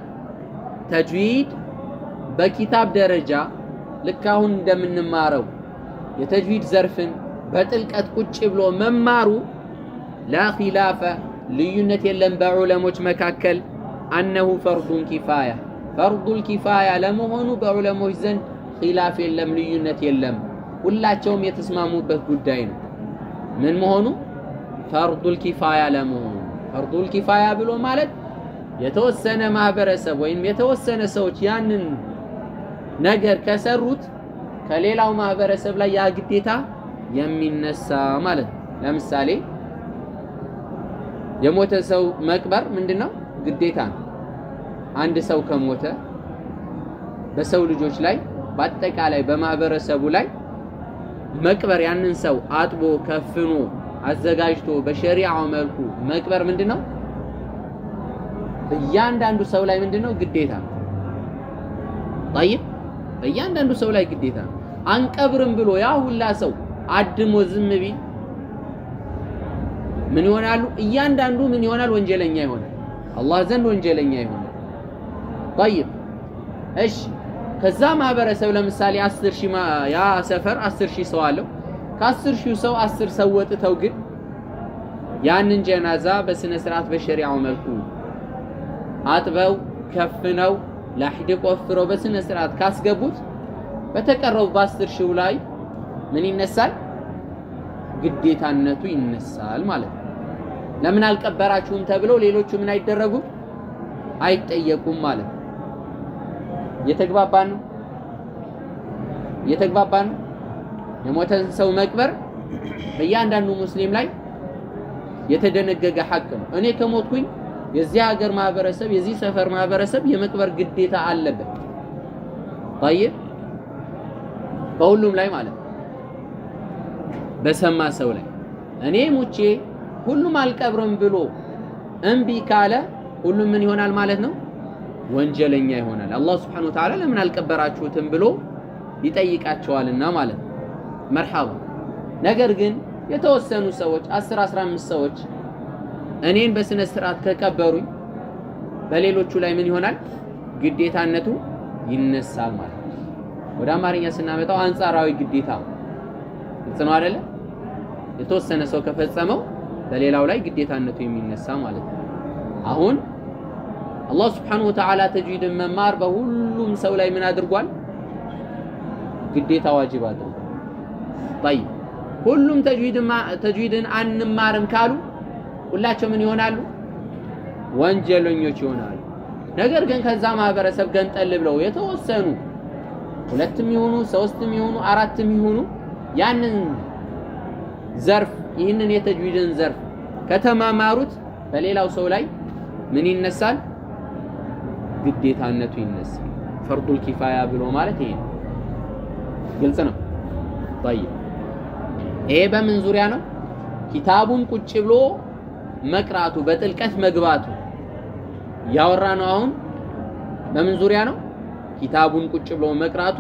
ተጅዊድ በኪታብ ደረጃ ልክ አሁን እንደምንማረው የተጅዊድ ዘርፍን በጥልቀት ቁጭ ብሎ መማሩ ላ ኺላፈ ልዩነት የለም በዑለሞች መካከል አነሁ ፈርዱን ኪፋያ ፈርዱል ኪፋያ ለመሆኑ በዑለሞች ዘንድ ኺላፍ የለም ልዩነት የለም ሁላቸውም የተስማሙበት ጉዳይ ነው ምን መሆኑ ፈርዱል ኪፋያ ለመሆኑ ፈርዱል ኪፋያ ብሎ ማለት የተወሰነ ማህበረሰብ ወይም የተወሰነ ሰዎች ያንን ነገር ከሰሩት ከሌላው ማህበረሰብ ላይ ያ ግዴታ የሚነሳ ማለት ነው ለምሳሌ የሞተ ሰው መቅበር ምንድነው ግዴታ ነው አንድ ሰው ከሞተ በሰው ልጆች ላይ በአጠቃላይ በማህበረሰቡ ላይ መቅበር ያንን ሰው አጥቦ ከፍኖ አዘጋጅቶ በሸሪዓው መልኩ መቅበር ምንድነው በእያንዳንዱ ሰው ላይ ምንድነው ግዴታ طيب በእያንዳንዱ ሰው ላይ ግዴታ አንቀብርም ብሎ ያ ሁላ ሰው አድሞ ዝም ቢል ምን ይሆናሉ እያንዳንዱ ምን ይሆናል ወንጀለኛ ይሆናል አላህ ዘንድ ወንጀለኛ ይሆናል طيب እሺ ከዛ ማህበረሰብ ለምሳሌ 10,000 ያ ሰፈር 10,000 ሰው አለው ከ10,000 ሰው 10 ሰው ወጥተው ግን ያንን ጀናዛ በስነ ስርዓት በሸሪዓው መልኩ አጥበው ከፍነው ላህድ ቆፍረው በስነ ስርዓት ካስገቡት በተቀረው በ10,000 ላይ ምን ይነሳል ግዴታነቱ ይነሳል ማለት ነው ለምን አልቀበራችሁም ተብለው ሌሎቹ ምን አይደረጉም አይጠየቁም ማለት ነው የተግባባን ነው የሞተን ሰው መቅበር በእያንዳንዱ ሙስሊም ላይ የተደነገገ ሐቅ ነው እኔ ከሞትኩኝ የዚህ ሀገር ማህበረሰብ የዚህ ሰፈር ማህበረሰብ የመቅበር ግዴታ አለበት طيب በሁሉም ላይ ማለት በሰማ ሰው ላይ እኔ ሙቼ ሁሉም አልቀብርም ብሎ እንቢ ካለ ሁሉም ምን ይሆናል ማለት ነው ወንጀለኛ ይሆናል አላህ Subhanahu Wa Ta'ala ለምን አልቀበራችሁትም ብሎ ይጠይቃቸዋልና ማለት ነው መርሐባ ነገር ግን የተወሰኑ ሰዎች 10 15 ሰዎች እኔን በስነ ስርዓት ከቀበሩኝ በሌሎቹ ላይ ምን ይሆናል ግዴታነቱ ይነሳል ማለት ነው ወደ አማርኛ ስናመጣው አንጻራዊ ግዴታ ነው አይደለ የተወሰነ ሰው ከፈጸመው በሌላው ላይ ግዴታነቱ የሚነሳ ማለት ነው አሁን አላህ Subhanahu Wa Ta'ala ተጅዊድን መማር በሁሉም ሰው ላይ ምን አድርጓል ግዴታ ዋጅብ አድርጓል طيب ሁሉም ተጅዊድን አንማርም ካሉ ሁላቸው ምን ይሆናሉ ወንጀለኞች ይሆናሉ ነገር ግን ከዛ ማህበረሰብ ገንጠል ብለው የተወሰኑ ሁለትም ይሆኑ ሶስትም ይሆኑ አራትም ይሆኑ ያንን ዘርፍ ይህንን የተጅዊድን ዘርፍ ከተማማሩት በሌላው ሰው ላይ ምን ይነሳል ግዴታነቱ ይነሳል ፈርዱል ኪፋያ ብሎ ማለት ይሄ ግልጽ ነው طيب ይሄ በምን ዙሪያ ነው ኪታቡን ቁጭ ብሎ መቅራቱ በጥልቀት መግባቱ ያወራነው አሁን በምን ዙሪያ ነው ኪታቡን ቁጭ ብሎ መቅራቱ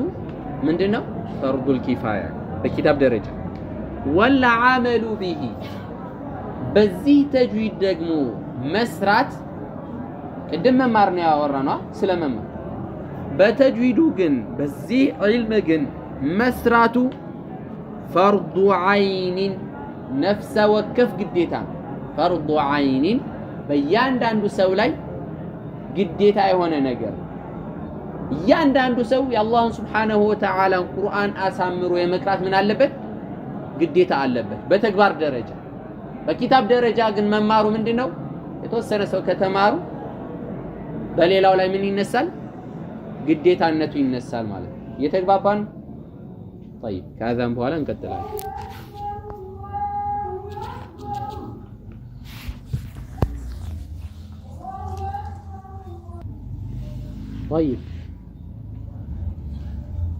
ምንድነው ፈርዱል ኪፋያ በኪታብ ደረጃ ወላ አመሉ ቢሂ በዚህ ተጅዊድ ደግሞ መስራት ቅድም መማር ነው ያወራነው ስለመማር በተጅዊዱ ግን በዚህ ዒልም ግን መስራቱ ፈርዱ ዐይን ነፍሰ ወከፍ ግዴታ ፈርዱ ዐይን በእያንዳንዱ ሰው ላይ ግዴታ የሆነ ነገር እያንዳንዱ ሰው የአላህን Subhanahu Wa Ta'ala ቁርአን አሳምሮ የመቅራት ምን አለበት ግዴታ አለበት በተግባር ደረጃ በኪታብ ደረጃ ግን መማሩ ምንድነው የተወሰነ ሰው ከተማሩ በሌላው ላይ ምን ይነሳል ግዴታነቱ ይነሳል ማለት ነው የተግባባን طيب ከዛም በኋላ እንቀጥላለን طيب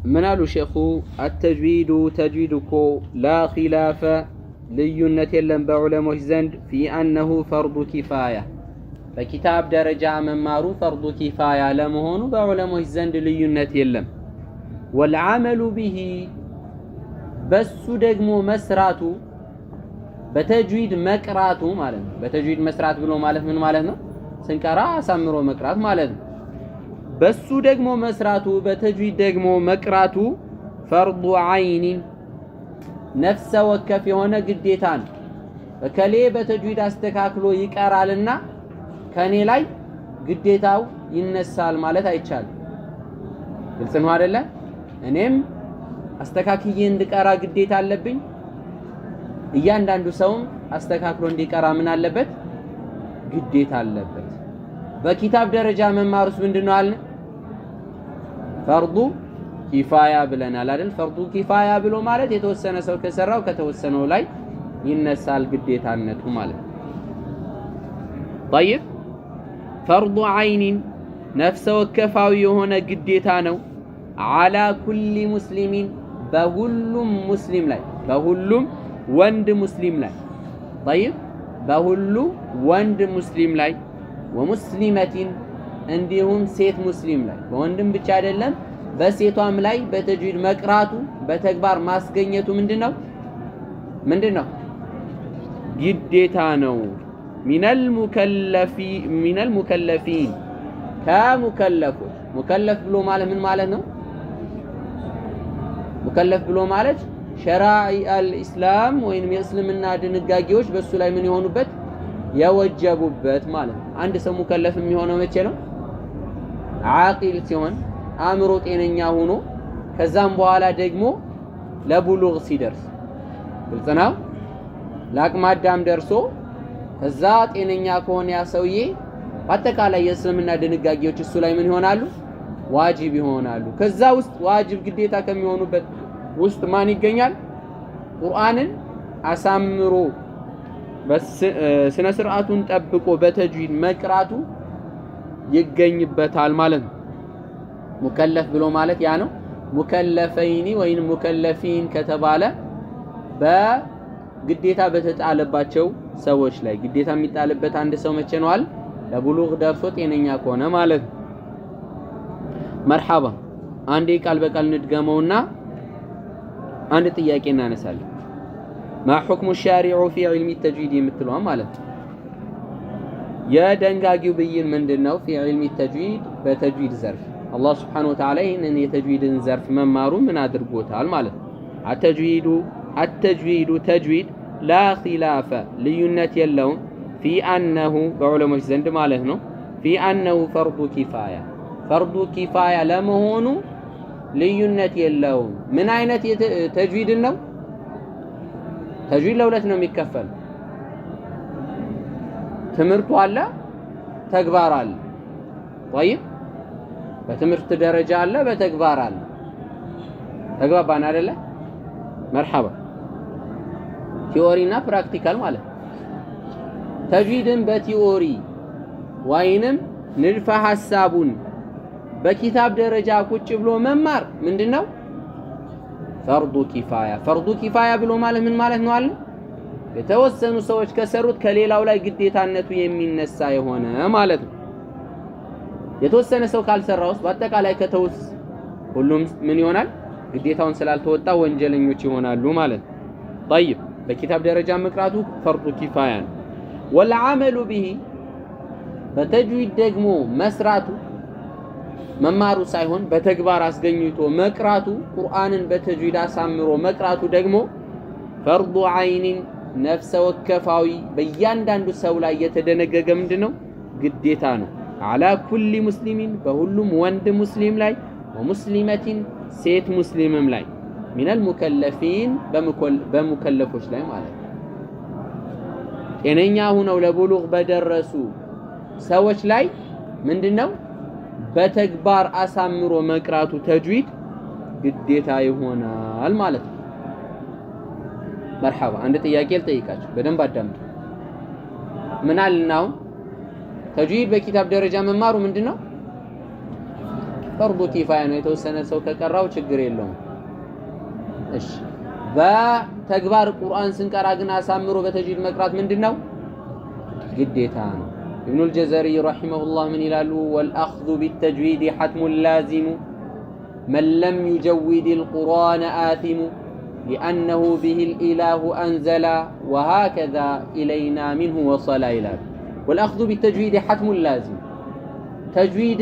منالو شيخو التجويد تجويدكو لا خلاف لينة يلن بعلموش زند في أنه فرض كفاية فكتاب درجة ممارو فرض كفاية لمهونو بعلموش زند لينة يلن والعمل به بس دقمو مسراتو بتجويد مكراتو مالنا بتجويد مسرات بلو مالت من مالتنا ስንቀራ አሳምሮ መቅራት ማለት ነው። በሱ ደግሞ መስራቱ በተጅዊድ ደግሞ መቅራቱ ፈርዱ ዐይኒ ነፍሰ ወከፍ የሆነ ግዴታ ነው። በከሌ በተጅዊድ አስተካክሎ ይቀራልና ከኔ ላይ ግዴታው ይነሳል ማለት አይቻልም። ግልጽ ነው አይደለ? እኔም አስተካክዬ እንድቀራ ግዴታ አለብኝ። እያንዳንዱ ሰውም አስተካክሎ እንዲቀራ ምን አለበት? ግዴታ አለበት። በኪታብ ደረጃ መማሩስ ምንድነው አልን? ፈርዱ ኪፋያ ብለናል አይደል? ፈርዱ ኪፋያ ብሎ ማለት የተወሰነ ሰው ከሰራው ከተወሰነው ላይ ይነሳል ግዴታነቱ ማለት ነው። طيب ፈርዱ ዐይኒን ነፍሰ ወከፋዊ የሆነ ግዴታ ነው። አላ ኩሊ ሙስሊሚን በሁሉም ሙስሊም ላይ በሁሉም ወንድ ሙስሊም ላይ طيب በሁሉ ወንድ ሙስሊም ላይ ወሙስሊመቲን እንዲሁም ሴት ሙስሊም ላይ በወንድም ብቻ አይደለም በሴቷም ላይ በተጅዊድ መቅራቱ በተግባር ማስገኘቱ ምንድነው ግዴታ ነው። ሚነል ሙከለፊን ከሙከለፎች ሙከለፍ ብሎ ማለት ምን ማለት ነው? ሙከለፍ ብሎ ማለት ሸራዒ አልኢስላም ወይንም የእስልምና ድንጋጌዎች በሱ ላይ ምን የሆኑበት የወጀቡበት ማለት ነው። አንድ ሰው ሙከለፍ የሚሆነው መቼ ነው? ዓቂል ሲሆን አእምሮ ጤነኛ ሆኖ ከዛም በኋላ ደግሞ ለቡሉግ ሲደርስ ግልጽ ነው። ለአቅመ አዳም ደርሶ ከዛ ጤነኛ ከሆነ ያ ሰውዬ በአጠቃላይ የእስልምና ድንጋጌዎች እሱ ላይ ምን ይሆናሉ? ዋጅብ ይሆናሉ። ከዛ ውስጥ ዋጅብ ግዴታ ከሚሆኑበት ውስጥ ማን ይገኛል? ቁርአንን አሳምሮ ስነ ስርዓቱን ጠብቆ በተጅዊድ መቅራቱ ይገኝበታል ማለት ነው። ሙከለፍ ብሎ ማለት ያ ነው። ሙከለፈይኒ ወይም ሙከለፊን ከተባለ በግዴታ በተጣለባቸው ሰዎች ላይ ግዴታ የሚጣልበት አንድ ሰው መቼ ነው አለ? ለቡሉግ ደርሶ ጤነኛ ከሆነ ማለት ነው። መርሐባ አንዴ ቃል በቃል እንድገመውና አንድ ጥያቄ እናነሳለን። ማ ሁክሙ ሻሪዑ ፊ ዒልሚ ተጅዊድ የምትለው ማለት ነው። የደንጋጊው ብይን ምንድነው? ፊ ዒልሚ ተጅዊድ በተጅዊድ ዘርፍ አላህ ሱብሓነሁ ወተዓላ ይህንን የተጅዊድን ዘርፍ መማሩ ምን አድርጎታል ማለት ነው። አተጅዊዱ ተጅዊድ ላ ኺላፈ ልዩነት የለውም ፊ አነሁ በዑለሞች ዘንድ ማለት ነው ፊ አነሁ ፈርዱ ኪፋያ ፈርዱ ኪፋያ ለመሆኑ ልዩነት የለውም። ምን አይነት ተጅዊድን ነው? ተጅዊድ ለሁለት ነው የሚከፈል። ትምህርቱ አለ፣ ተግባር አለ። طيب በትምህርት ደረጃ አለ፣ በተግባር አለ። ተግባባን አይደለ? መርሐባ ቲዮሪና ፕራክቲካል ማለት ተጅዊድን በቲዮሪ ወይንም ንድፈ ሐሳቡን በኪታብ ደረጃ ቁጭ ብሎ መማር ምንድነው? ፈርዱ ኪፋያ። ፈርዱ ኪፋያ ብሎ ማለት ምን ማለት ነው አለ? የተወሰኑ ሰዎች ከሰሩት ከሌላው ላይ ግዴታነቱ የሚነሳ የሆነ ማለት ነው። የተወሰነ ሰው ካልሰራውስ በአጠቃላይ ከተውስ ሁሉም ምን ይሆናል? ግዴታውን ስላልተወጣ ወንጀለኞች ይሆናሉ ማለት ነው። طيب በኪታብ ደረጃ መቅራቱ ፈርዱ ኪፋያ ነው። ወልዓመሉ ቢሂ በተጅዊድ ደግሞ መስራቱ መማሩ ሳይሆን በተግባር አስገኝቶ መቅራቱ ቁርአንን በተጅዊድ አሳምሮ መቅራቱ ደግሞ ፈርዱ ዐይኒን ነፍሰ ወከፋዊ በእያንዳንዱ ሰው ላይ የተደነገገ ምንድነው? ግዴታ ነው። አላ ኩሊ ሙስሊሚን በሁሉም ወንድ ሙስሊም ላይ ወሙስሊመቲን ሴት ሙስሊምም ላይ ሚነል ሙከለፊን በሙከለፎች ላይ ማለት ነው። ጤነኛ ሁነው ለቡሉግ በደረሱ ሰዎች ላይ ምንድነው? በተግባር አሳምሮ መቅራቱ ተጅዊድ ግዴታ ይሆናል ማለት ነው። መርሐባ አንድ ጥያቄ ልጠይቃችሁ፣ በደንብ አዳምጡ። ምን አልናው? ተጅዊድ በኪታብ ደረጃ መማሩ ምንድነው? ፈርዱ ኪፋያ ነው። የተወሰነ ሰው ከቀራው ችግር የለውም። እሺ በተግባር ቁርአን ስንቀራ ግን አሳምሮ በተጅዊድ መቅራት ምንድነው? ግዴታ ነው። ኢብኑል ጀዘሪ ረሂመሁላህ ምን ይላሉ? ወልአኽዙ ቢተጅዊድ ሐትሙን ላዚሙ መን ለም ዩጀዊድል ቁርአነ አቲሙ ሊአነሁ ቢሂል ኢላሁ አንዘላ ወሃከዛ ኢለይና ሚንሁ ወሰላ ይላሉ። والأخذ بالتجويد حتم لازم تجويد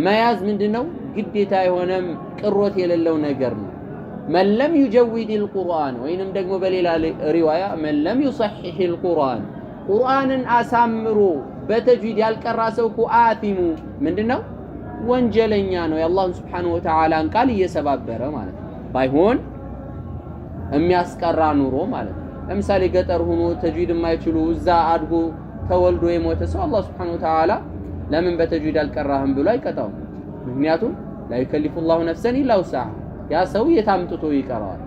መያዝ ምንድነው ግዴታ የሆነም ቅሮት የሌለው ነገር ነው من لم يجود القرآن ወይንም ደግሞ በሌላ ሪዋያ من لم يصحح القرآن ቁርአንን አሳምሮ በተጅዊድ ያልቀራ ሰው እኮ አቲሙ ምንድነው ወንጀለኛ ነው የአላህ Subhanahu Wa Ta'ala ቃል እየሰባበረ ማለት ነው ባይሆን የሚያስቀራ ኑሮ ማለት ነው ለምሳሌ ገጠር ሆኖ ተጅዊድ የማይችሉ እዛ አድጎ ተወልዶ የሞተ ሰው አላህ Subhanahu Wa Ta'ala ለምን በተጅዊድ አልቀራህም ብሎ አይቀጣው ምክንያቱም لا يكلف الله نفسا الا وسعها ያ ሰው የታምጥቶ ይቀራዋል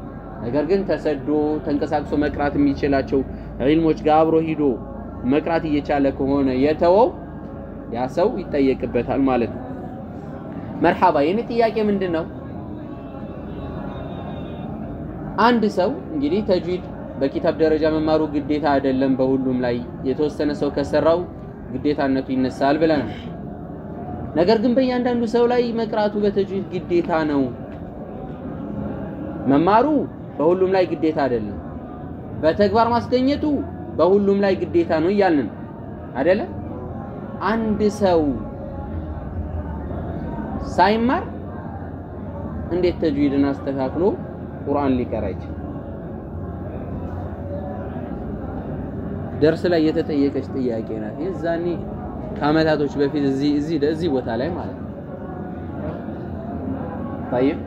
ነገር ግን ተሰዶ ተንቀሳቅሶ መቅራት የሚችላቸው ዒልሞች ጋር አብሮ ሂዶ መቅራት እየቻለ ከሆነ የተወው ያ ሰው ይጠየቅበታል ማለት ነው መርሐባ የኔ ጥያቄ ምንድነው አንድ ሰው እንግዲህ ተጅዊድ በኪታብ ደረጃ መማሩ ግዴታ አይደለም በሁሉም ላይ የተወሰነ ሰው ከሰራው ግዴታነቱ ይነሳል ብለናል ነገር ግን በእያንዳንዱ ሰው ላይ መቅራቱ በተጅዊድ ግዴታ ነው መማሩ በሁሉም ላይ ግዴታ አይደለም በተግባር ማስገኘቱ በሁሉም ላይ ግዴታ ነው ይያልን አይደለ አንድ ሰው ሳይማር እንዴት ተጅዊድን አስተካክሎ ቁርአን ሊቀራ ይችላል ደርስ ላይ የተጠየቀች ጥያቄ ናት የዛኔ ከአመታቶች በፊት እዚህ ቦታ ላይ ማለት ነው طيب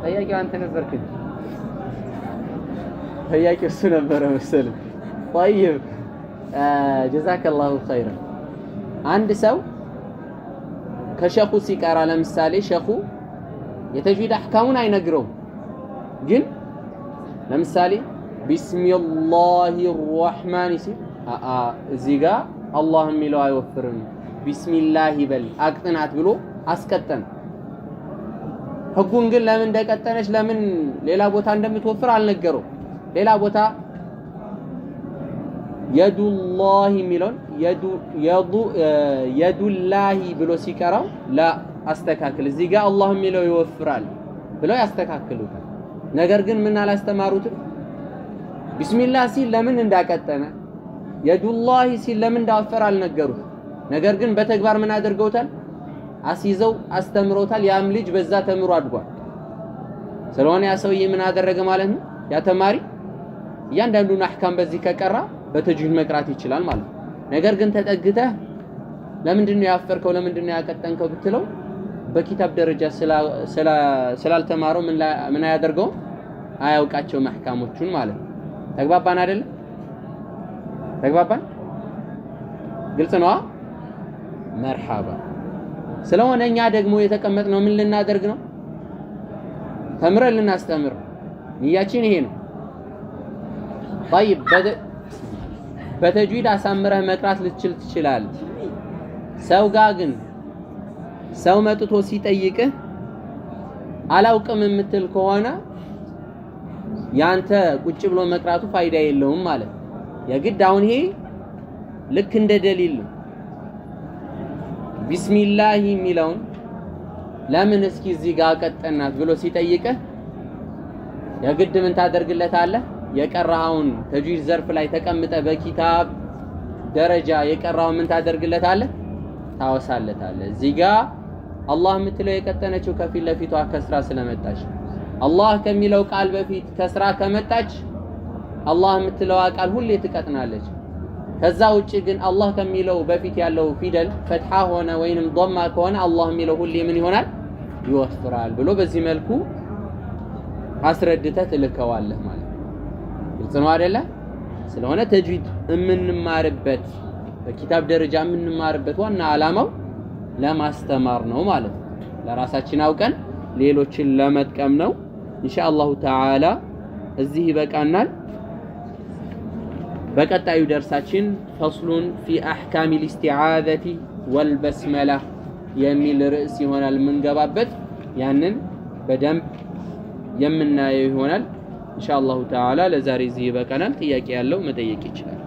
طيب አንተ ነበርክ طيب እሱ ነበረ መሰለኝ طيب جزاك الله خيرا አንድ ሰው ከሸኹ ሲቀራ ለምሳሌ ሸኹ የተጅዊድ አህካሙን አይነግረው ግን ለምሳሌ ቢስሚላሂር ረህማን ሲል እዚህ ጋር አላህ የሚለው አይወፍርም ቢስሚላህ ይበል አቅጥናት ብሎ አስቀጠን ህጉን ግን ለምን እንደቀጠነች ለምን ሌላ ቦታ እንደምትወፍር አልነገረው ሌላ ቦታ የዱላህ የሚለው የዱላህ ብሎ ሲቀራው ላ አስተካክል እዚህ ጋር አላህ የሚለው ይወፍራል ብለው ያስተካክሉታል ነገር ግን ምን አላስተማሩትም ቢስሚላህ ሲል ለምን እንዳቀጠነ የዱላህ ሲል ለምን እንዳወፈረ አልነገሩት ነገር ግን በተግባር ምን አድርገውታል አስይዘው አስተምሮታል ያም ልጅ በዛ ተምሮ አድጓል ስለሆነ ያ ሰውዬ ምን አደረገ ማለት ነው ያ ተማሪ እያንዳንዱን አህካም በዚህ ከቀራ በተጅዊድ መቅራት ይችላል ማለት ነው ነገር ግን ተጠግተህ ለምንድነው ያፈርከው ለምንድነው ያቀጠንከው ብትለው በኪታብ ደረጃ ስላልተማረው ምን ያደርገው አያውቃቸው አህካሞቹን ማለት ነው ተግባባን አይደል ተግባባን ግልጽ ነው መርሐባ ስለሆነ እኛ ደግሞ የተቀመጥነው ምን ልናደርግ ነው ተምረን ልናስተምር ንያችን ይሄ ነው طيب በተጅዊድ አሳምረህ መቅራት ልትችል ትችላለህ ሰው ጋር ግን ሰው መጥቶ ሲጠይቅህ አላውቅም የምትል ከሆነ ያንተ ቁጭ ብሎ መቅራቱ ፋይዳ የለውም ማለት የግድ አሁን ይሄ ልክ እንደ ደሊል ነው ቢስሚላህ የሚለውን ለምን እስኪ እዚህ ጋር ቀጠናት ብሎ ሲጠይቅህ የግድ ምን ታደርግለታለህ የቀራውን ተጅዊድ ዘርፍ ላይ ተቀምጠ በኪታብ ደረጃ የቀራውን ምን ታደርግለታለህ ታወሳለታለህ እዚህ ጋር አላህ የምትለው የቀጠነችው ከፊት ለፊቷ ከስራ ስለመጣች አላህ ከሚለው ቃል በፊት ከስራ ከመጣች አላህ የምትለው ቃል ሁሌ ትቀጥናለች ከዛ ውጪ ግን አላህ ከሚለው በፊት ያለው ፊደል ፈትሃ ሆነ ወይንም ضمه ከሆነ አላህ የሚለው ሁሌ ምን ይሆናል ይወፍራል ብሎ በዚህ መልኩ አስረድተህ ትልከዋለህ ማለት ግልጽ ነው አይደለ ስለሆነ ተጅዊድ የምንማርበት በኪታብ ደረጃ የምንማርበት ዋና ዓላማው ለማስተማር ነው ማለት ነው ለራሳችን አውቀን ሌሎችን ለመጥቀም ነው ኢንሻአላሁ ተዓላ እዚህ ይበቃናል በቀጣዩ ደርሳችን ፈስሉን ፊ አህካም الاستعاذة والبسملة የሚል ርዕስ ይሆናል የምንገባበት ያንን በደንብ የምናየው ይሆናል ኢንሻአላሁ ተዓላ ለዛሬ እዚህ ይበቃናል ጥያቄ ያለው መጠየቅ ይችላል